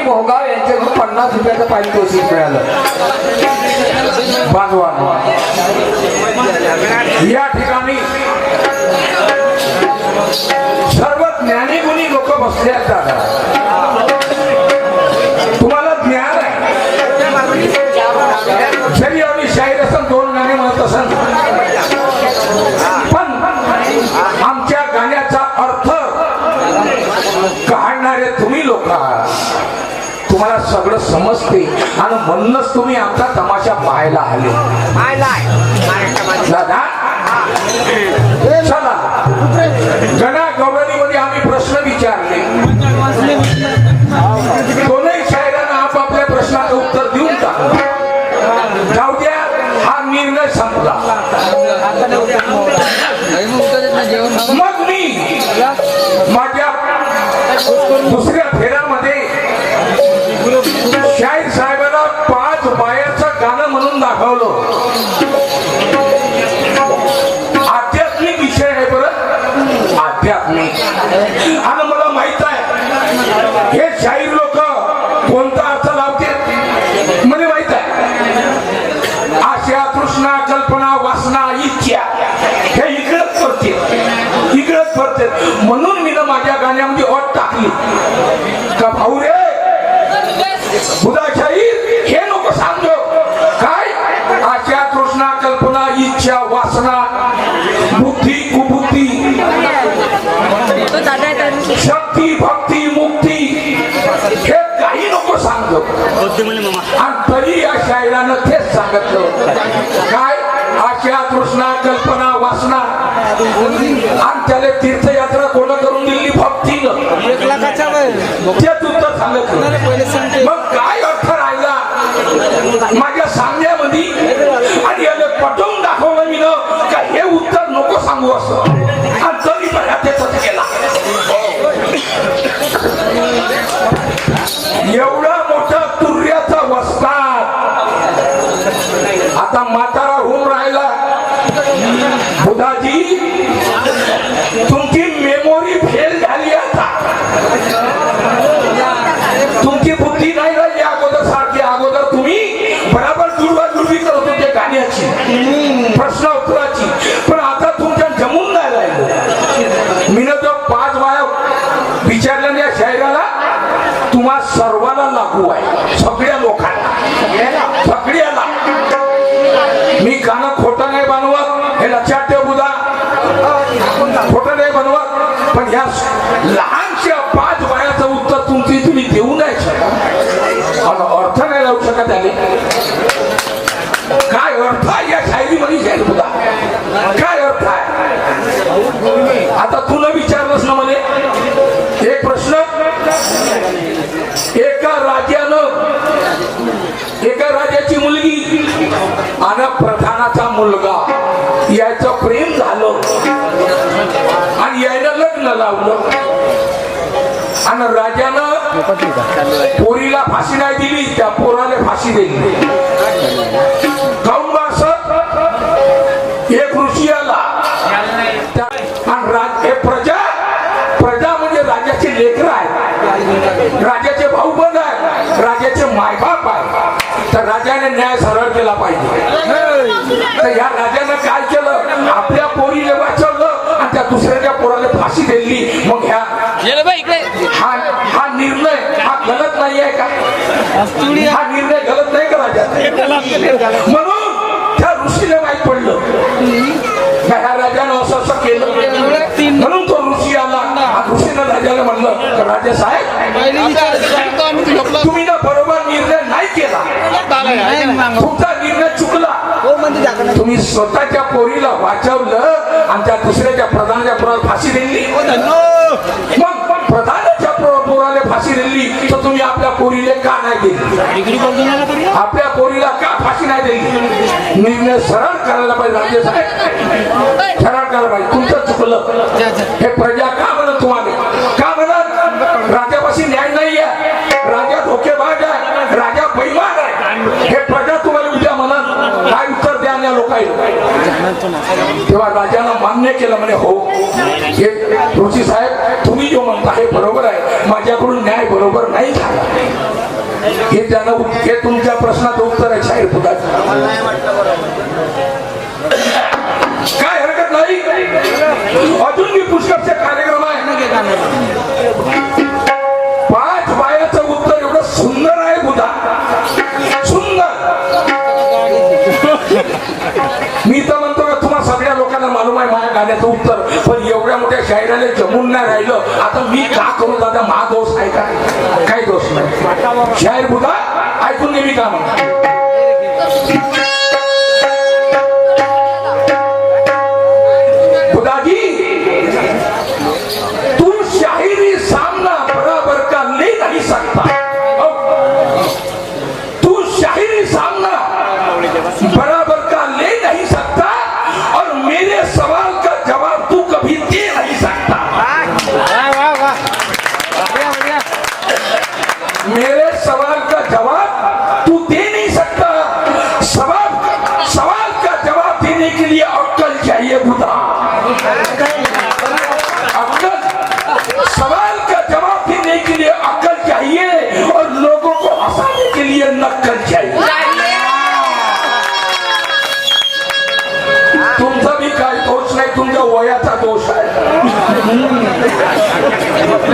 मोहगाव यांच्याकडून 50 रुपयाचं पारितोषिक मिळालं. बांधवांनो, या ठिकाणी सर्व ज्ञानी गुणी लोक बसले असतात. तुम्हाला ज्ञान आहे, जरी आम्ही शाहीर असं 2 गाणे म्हणत असेल, पण आमच्या गाण्याचा अर्थ काढणारे तुम्ही लोक आहात. तुम्हाला सगळं समजते आणि म्हणूनच तुम्ही आमचा तमाशा पाहायला आले. दादा चला, गणा गौरवणीमध्ये आम्ही प्रश्न विचारले. दोनही शायरांना आपापल्या प्रश्नाचं उत्तर देऊन टाकलं. जाऊ द्या, हा निर्णय संपला. मग मी माझ्या दुसऱ्या फेऱ्यामध्ये शाहीर साहेबांना 5 बायाचं गाणं म्हणून दाखवलं. आध्यात्मिक विषय आहे बरं, आध्यात्मिक. आणि मला माहित आहे हे शाहीर लोक कोणता अर्थ लावते मला माहित आहे. आशा, तृष्णा, कल्पना, वासना, इच्छा हे इकडंच करते. म्हणून मी ना माझ्या गाण्यामध्ये अट टाकली का भाऊ रे बुधा शाहीर हे नको सांगतो. काय आशा, तृष्णा, कल्पना, इच्छा, वासना, बुद्धी, कुबुद्धी, शक्ती, भक्ती, मुक्ती हे काही नको सांगतो. आणि तरी या शायरानं तेच सांगितलं. काय आशा, तृष्णा, कल्पना, वासना, आणि त्याला तीर्थयात्रा कोण करून दिली? भक्तीनं. तेच उत्तर सांगितलं. मग काय अर्थ राहिला माझ्या सांगण्यामध्ये? आणि याला पटवून दाखवलं मी ना का हे उत्तर नको सांगू असं. आणि तरी बऱ्या त्याच केला. एवढा मोठा तुर्याचा वस्ताद आता म्हातारा होऊन राहिला. बुधाजी तुमची मेमोरी फेल झाली. आता तुमची बुद्धी नाही राहिली अगोदर सारखी. अगोदर तुम्ही बराबर जुळवाजुळवी करत होते गाण्याची, प्रश्न उत्तराची. पण आता तुमच्या जमून नाही राहिलं. मी जो 5 बाया विचारल्या या शायराला, तुम्हा सर्वांना लागू आहे, सगळ्या लोकांना, सगळ्याला. मी गाणं खोटं नाही बनवत हे लक्षात ठेव बुधा, खोटं नाही बनवत. पण ह्या लहानशा 5 बायाचं उत्तर तुम्ही देऊ नाही शकत. अर्थ नाही लावू शकत. आले काय अर्थ आहे या शायरीमध्ये? शाहीर बुधा काय अर्थ आहे? आता तुला विचारलंस ना मला एक प्रश्न. एका राजाची मुलगी आणि प्रधानाचा मुलगा याचं प्रेम झालं आणि यायला लग्न लावलं. आणि राजानं पोरीला फाशी नाही दिली, त्या पोराला फाशी दिली. काऊन असं? एक ऋषी आला आणि प्रजा म्हणजे राजाचे लेकर आहे, राजाचे भाऊ बंद आहे, राजाचे मायबाप आहे. तर राजाने न्याय सरळ केला पाहिजे. तर या राजानं काय केलं? आपल्या पोरीला वाचवलं आणि त्या दुसऱ्याच्या पोराला फाशी दिली. मग हा निर्णय हा गलत नाही आहे का? हा निर्णय गलत नाही का राजा? म्हणून त्या ऋषीला माहित पडलं ह्या राजानं असं केलं. म्हणून तो ऋषी आला. ऋषीनं राजाला म्हणलं, राजा साहेब तुम्ही ना बरोबर निर्णय नाही केला, तुमचा निर्णय चुकला. तुम्ही स्वतःच्या पोरीला वाचवलं आणि त्या दुसऱ्याच्या प्रधानाच्या पोराला फाशी दिली. मग प्रधानाच्या पोराला फाशी दिली तर तुम्ही आपल्या पोरीला का नाही दिली? आपल्या पोरीला का फाशी नाही दिली? निर्णय सरळ करायला पाहिजे राजे साहेब, सरळ करायला पाहिजे. तुमचं चुकलं. हे प्रजा का म्हणत तुम्हाला? का म्हणत? राजापाशी न्याय नाही आहे, राजा धोकेबाज आहे, राजा बैमान आहे. हे प्रजा तुम्हाला उद्या म्हणत. काय उत्तर द्या या लोकांना? तेव्हा राजानं मान्य केलं म्हणे हो हे ऋषी साहेब तुम्ही जो म्हणता हे बरोबर आहे, माझ्याकडून न्याय बरोबर नाही झाला. हे त्यानं हे तुमच्या प्रश्नाचं उत्तर आहे शाहीर पुदाचं. काय हरकत नाही, अजून मी पुष्कळचे कार्यक्रम आहे. 5 बायाचं उत्तर एवढं सुंदर आहे बुधा, सुंदर. मी तर म्हणतो का तुम्हा सगळ्या लोकांना मालूम आहे माझ्या गाण्याचं उत्तर, पण एवढ्या मोठ्या शायराला जमून नाही राहिलं. आता मी का करू दादा, मा दोष आहे का? काही दोष नाही. शायर बुधा ऐकून नेहमी का म्हणा. बराबर का ले नहीं सकता और मेरे सवाल का जवाब तू कभी दे नहीं सकता. मेरे सवाल का जवाब तू दे नहीं सकता. सवाल का जवाब देने के लिए अक्ल चाहिए बुधा. अक्ल, सवाल का जवाब देने के लिए अक्ल चाहिए और लोगों को हंसाने के लिए नक्कल चाहिए. तुमचा भी काय दोष नाही, तुमच्या वयाचा दोष आहे.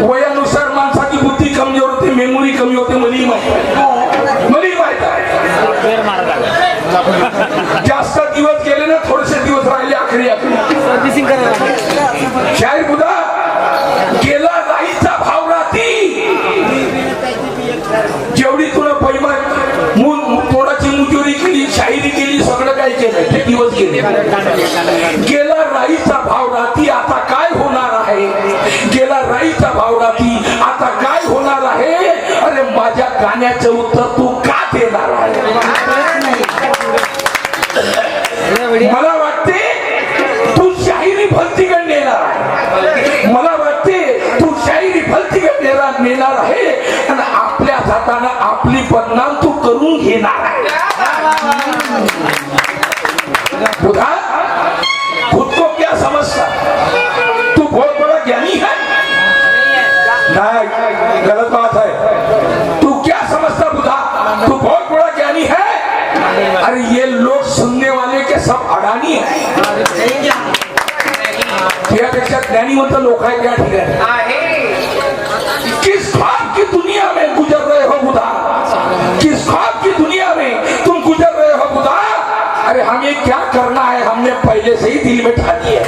वयानुसार माणसाची बुद्धी कमजोर होते, मेमोरी कमी होते. मलाही माहित आहे. जास्त दिवस गेले ना, थोडेसे दिवस राहिले आखरी आखरी. शाहीर बुधा गेला राईचा भाव राहती, जेवढी तुला पैमा तोडाची मुजोरी केली, शाहिरी केली, सगळं काय केलं, ते दिवस गेले. गेला राईचा भाव राहती, आता काय होणार आहे. गेला राईचा भाव राहती, आता काय होणार आहे. अरे माझ्या गाण्याचं उत्तर तू का देणार आहे. मला वाटते तू शाहिरी भलतीकडे नेणार आहे. मला वाटते तू शाहिरी भलतीकडे नेणार आहे आणि आपल्या हाताने आपली बदनाम तू करून घेणार आहे. बुधा खुद को क्या समझता, तू बहुत बड़ा ज्ञानी है. नहीं, गलत बात है. तू क्या समझता बुधा, तू बहुत बड़ा ज्ञानी है. अरे ये लोग सुनने वाले के सब अडानी है. त्यापेक्षा ज्ञानी म्हणतं लोक आहे त्या ठिकाणी. किस ख्वाब की दुनिया में गुजर रहे हो बुधा, किस ख्वाब की दुनिया में तुम गुजर रहे हो बुधा. अरे हमें क्या करना है, हमने पहले से ही दिल में ठान लिया.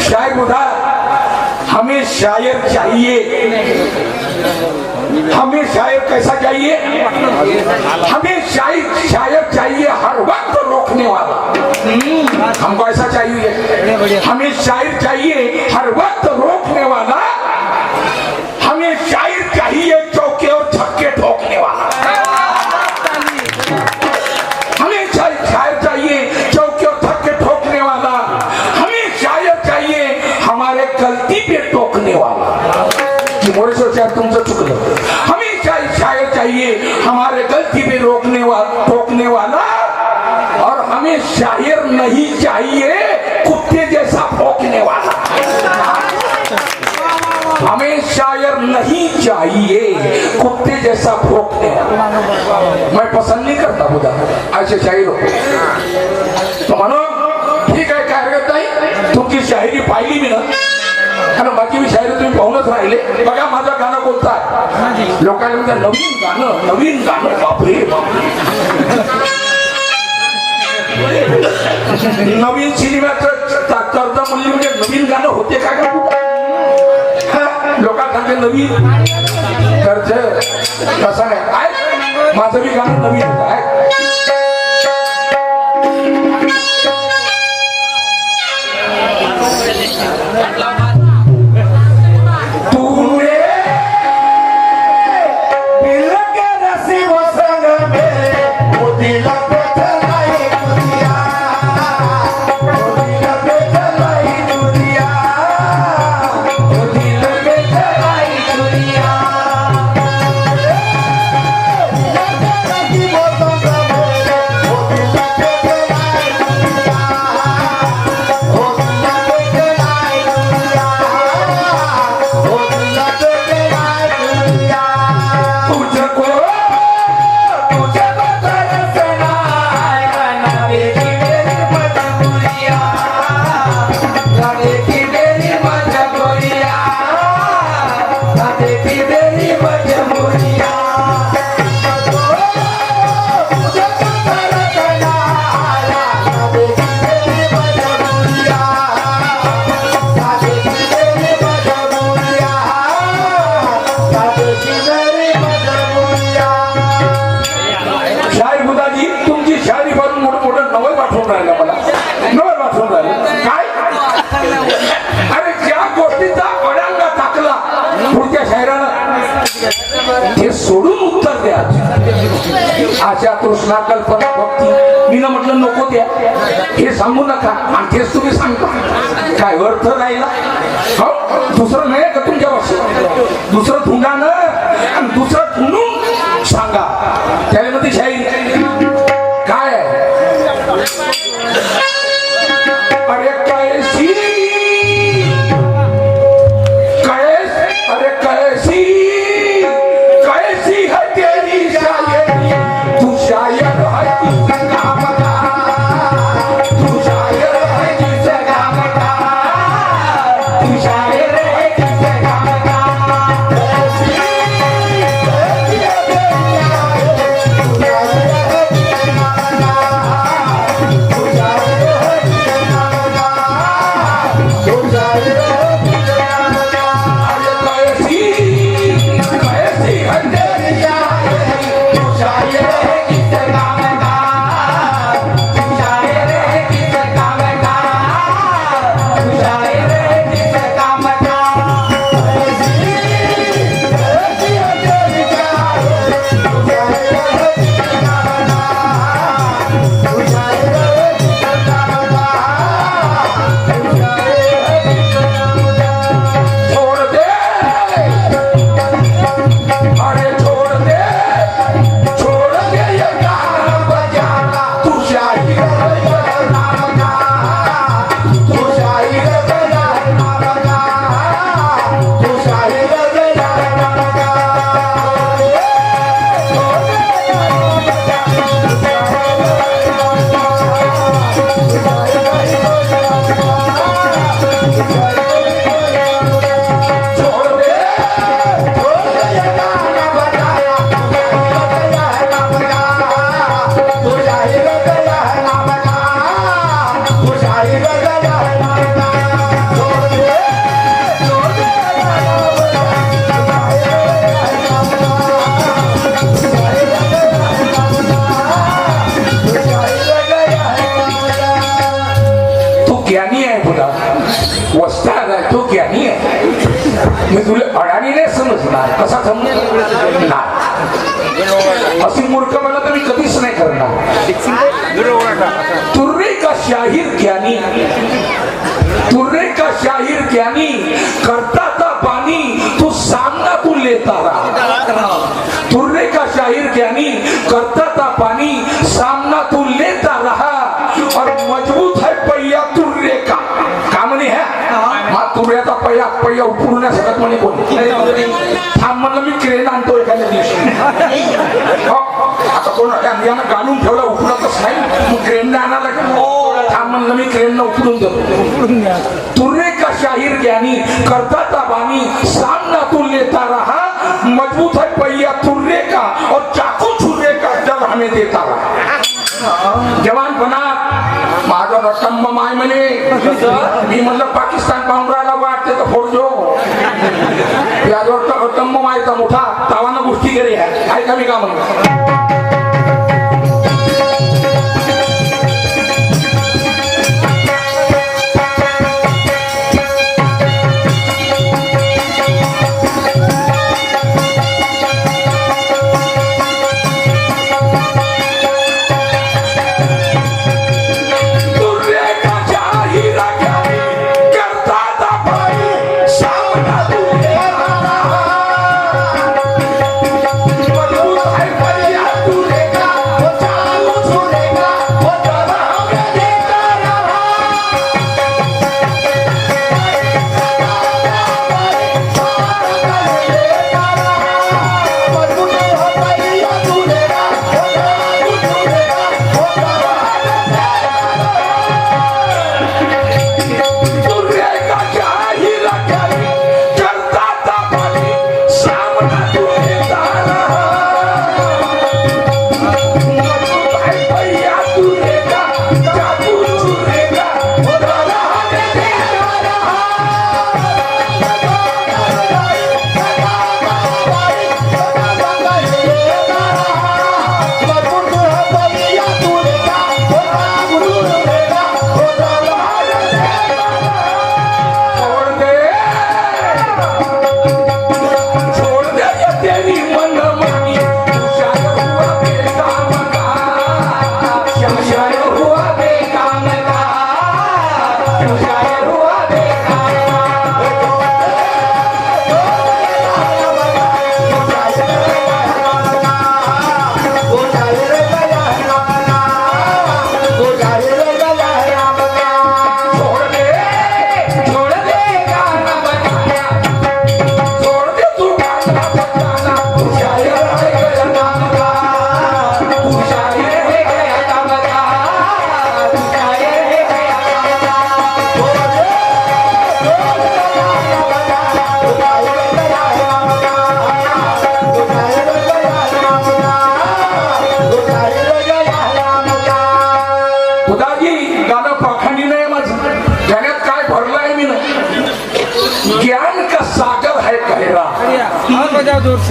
शायर बुधा हमें शायर चाहिए. हमें शायर कैसा चाहिए, हमें शायर चाहिए हर वक्त रोकने वाला. हमको ऐसा चाहिए, हमें शायर चाहिए हर वक्त रोकने वाला. हमें शायर चाहिए चौके और छक्के ठोकने वाला. हमें शायर चाहिए चौके और छक्के ठोकने वाला. हमें शायर चाहिए हमारे गलती पे टोकने वाला. मोरेश्वर तुमचं चुकलं. हमें शायर चाहिए हमारे गलती पे टोकने वाला. और हमें शायर नहीं चाहिए कुत्ते जैसा भौंकने वाला. हमें शायर नहीं चाहिए कुत्ते जैसा भौंकने वाला. मैं पसंद नहीं करता बुधा ऐसे शायर हो. तो म्हणून ठीक आहे, काय हरकत नाही. तुमची शायरी पाहिली मी ना, कारण बाकी मी शायरी तुम्ही पाहूनच राहिले. बघा माझं गाणं कोणतं आहे. लोकांना म्हणतात नवीन गाणं बापरे नवीन सिनेमाचं कर्ज म्हणली म्हणजे नवीन गाणं होते का. लोकांना नवीन कर्ज कसं नाही. माझं बी गाणं नवीन होत आहे. Bota राहिला मला नवल वाटून राहिलं काय अरे ज्या गोष्टीचा अडांगा टाकला पुढच्या शायरानं हे सोडून उत्तर द्या आशा तृष्णा कल्पना भक्ती मी म्हटलं नको द्या हे सांगू नका आणि तेच तुम्ही सांगता काय अर्थ राहिला हो दुसरं नाही का तुमच्या भाषेत दुसरं धुंडानं आणि दुसरं धुंडून सांगा त्यामध्ये शाहीर काय आहे अरे कैसी अरे कैसी कैसी है तेरी शायरी तू शायर है किस काम का तू शायर है किस काम का तू शायर है किस काम का मी तुला अडाणी नाही समजणार कसा समजणार अशी मूर्ख मला तर मी कधीच नाही करणार तुर्रे का शाहीर ज्ञानी तुर्रे का शाहीर ज्ञानी करता था पानी तू सामना तू लेता रहा तुर्रे का शाहीर ज्ञानी करता था पानी सामना तू लेता रहा और मजबूत है पहिया तुर्रे का म्हणे ह्या तुर्याचा पहिया उपरून सकत म्हणे कोणी थांब म्हणलं मी क्रेन आणतो एखाद्या दिवशी आता कोण यानं घालून ठेवलं उपरतच नाही तू क्रेन आणायला थांब म्हणलं मी क्रेन उपरून देतो तुर्रे का शाहीर ज्ञानी करता था बानी सामना तू लेता रहा मजबूत है पहिया तुर्रे का और चाकू छुरे का जब हमें देता रहा जवानपणा माझा रटंब माय म्हणे मी म्हणलं पाकिस्तान पाहून राहिला वाटते तर फोडजो यावर रटंब मायचा मोठा तावानं गोष्टी केली आहे का मी का म्हणतो Yeah.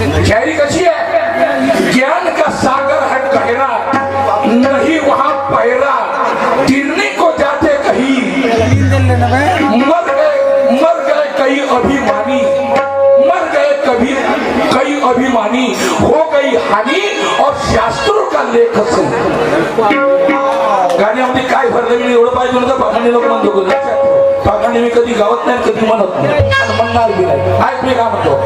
शायरी कशी है? ज्ञान का सागर है गहरा, नहीं वहां पैरा, गिरने को जाते कहीं, मर गए कई अभिमानी, मर गए कई अभिमानी, हो गई हानी और शास्त्रों का लेख से. गाण्यामध्ये काय भरलं मी एवढं पाहिजे होतं. पाखांडी लोक म्हणतो पाखांडी मी कधी गावत नाही कधी म्हणत नाही म्हणणार बी नाही. ऐक मी काय म्हणतो.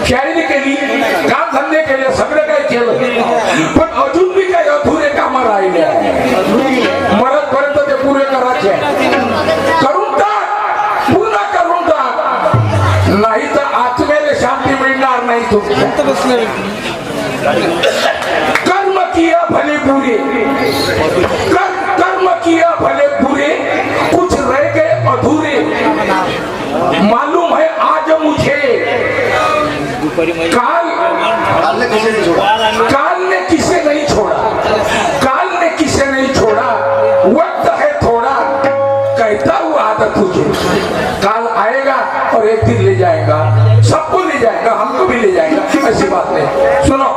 शायरी केली, काम धंदे केले, सगळं काही केलं, पण अजून बी काही अधुरे काम राहिले आहे. मरतपर्यंत ते पुरे करायचे. करून टाक, पूर्ण करून टाक, नाही तर आत्मेला शांती मिळणार नाही. कर्म किया भले बुरे, कर्म किया भले बुरे, कुछ रह गए अधूरे, मालूम है आज मुझे काल ने किसे नहीं छोड़ा, काल ने किसे नहीं छोड़ा, वक्त है थोड़ा, कहता हुआ आता तुझे, काल आएगा और एक दिन ले जाएगा, सबको ले जाएगा, हमको भी ले जाएगा. ऐसी बात नहीं. सुनो,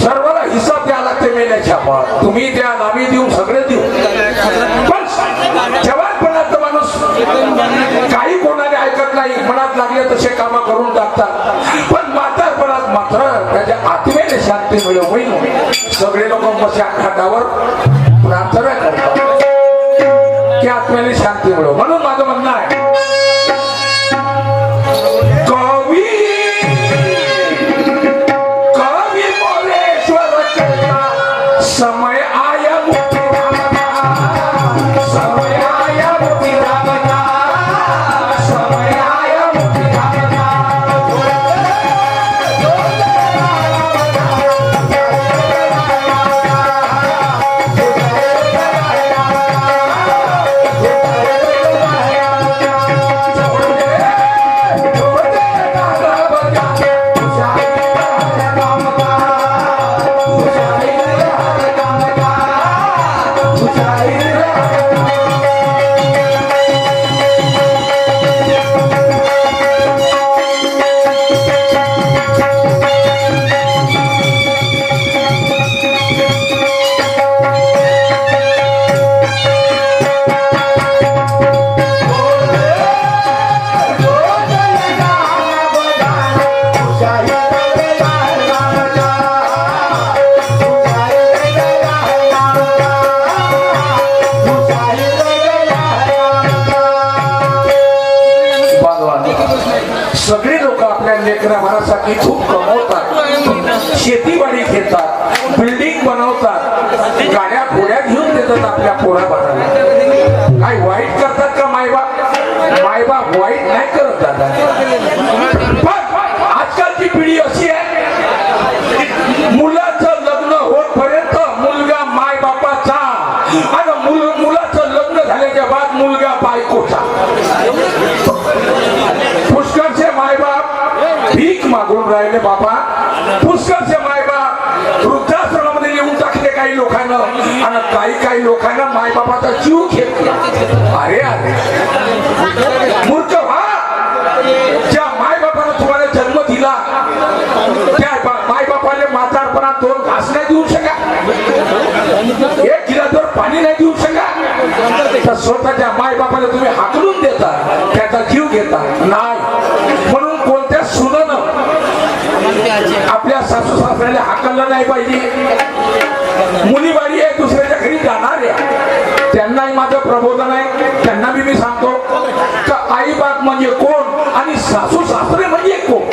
सर्वाला हिसाब द्यावा लागते मेल्याच्या. तुम्ही द्या, आम्ही देऊ, सगळे देऊ. पण जवानपणात माणूस काही कोणाने ऐकत नाही, मनात लागले तसे काम करून टाकतात. पण म्हातारपणात मात्र त्याच्या आत्मेने शांती मिळो होईल. सगळे लोक मशा घाटावर प्रार्थना करतात की आत्म्याने शांती मिळो. म्हणून माझं म्हणणं आहे, कवी कवी मोरेश्वर चेता समय आया मुक्ती धामना, समय आया मुक्ती धामना, समय आया मुक्ती धामना. सगळे लोक आपल्या लेकराबाळासाठी खूप कमवतात, शेतीवाडी घेतात, बिल्डिंग बनवतात, गाड्या घोड्या घेऊन देतात आपल्या पोराबाळाला. काय वाईट करतात का मायबाप? मायबाप वाईट नाही करत दादा. पण आजकालची पिढी अशी आहे, मुलाचं लग्न होईपर्यंत मुलगा मायबापाचा आणि मुलाचं लग्न झाल्याच्या बाद मुलगा बायकोचा. पुष्कळचे मायबाप भीक मागून राहिले बाबा. पुष्कळचे मायबाप वृद्धाश्रमामध्ये येऊन टाकले काही लोकांना, आणि काही लोकांना मायबापाचा जीव घेतला. अरे अरे मूर्ख व्हा. ज्या मायबापाने तुम्हाला जन्म दिला त्या मायबापाने म्हातारपणात 2 घास नाही देऊ शका, 1 गिलासभर पाणी नाही देऊ शका. तर स्वतःच्या मायबापाला तुम्ही हाकलून देता, त्याचा जीव घेता नाही. म्हणून कोणत्या सुनेनं आपल्या सासू सासऱ्याला हाकललं नाही पाहिजे. मुलीबाळी आहे, दुसऱ्याच्या घरी जाणार आहे, त्यांनाही माझं प्रबोधन आहे. त्यांना मी सांगतो का आई बाप म्हणजे कोण आणि सासू सासरे म्हणजे कोण.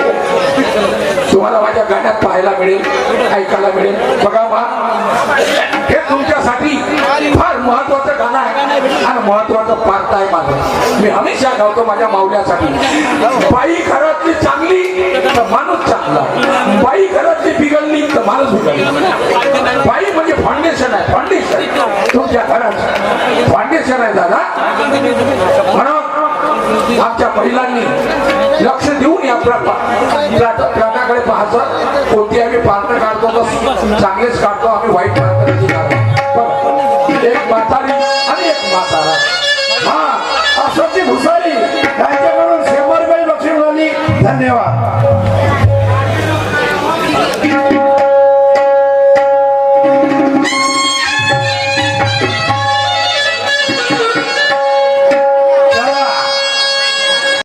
तुम्हाला माझ्या गाण्यात पाहायला मिळेल, ऐकायला मिळेल. बघा बा, हे तुमच्यासाठी फार महत्वाचं गाणं आहे आणि महत्वाचं पार्ट आहे माझं. मी हमेशा गावतो माझ्या माऊल्यासाठी. बाई घरातली चांगली तर माणूस चांगला, बाई घरातली बिघडली तर माणूस बिघडला. बाई म्हणजे फाउंडेशन आहे, फाउंडेशन तुमच्या घरात फाउंडेशन आहे दादा. म्हणून आमच्या महिलांनी लक्ष देऊन या प्रकाराकडे पाहायचं. कोणती आम्ही पात्र काढतो तर चांगलेच काढतो, आम्ही वाईट पात्र काढतो. एक म्हातारी आणि एक म्हातारा, हा असं ती भुसारी त्यांच्याकडून 100 रुपये बक्षीस मिळाली. धन्यवाद.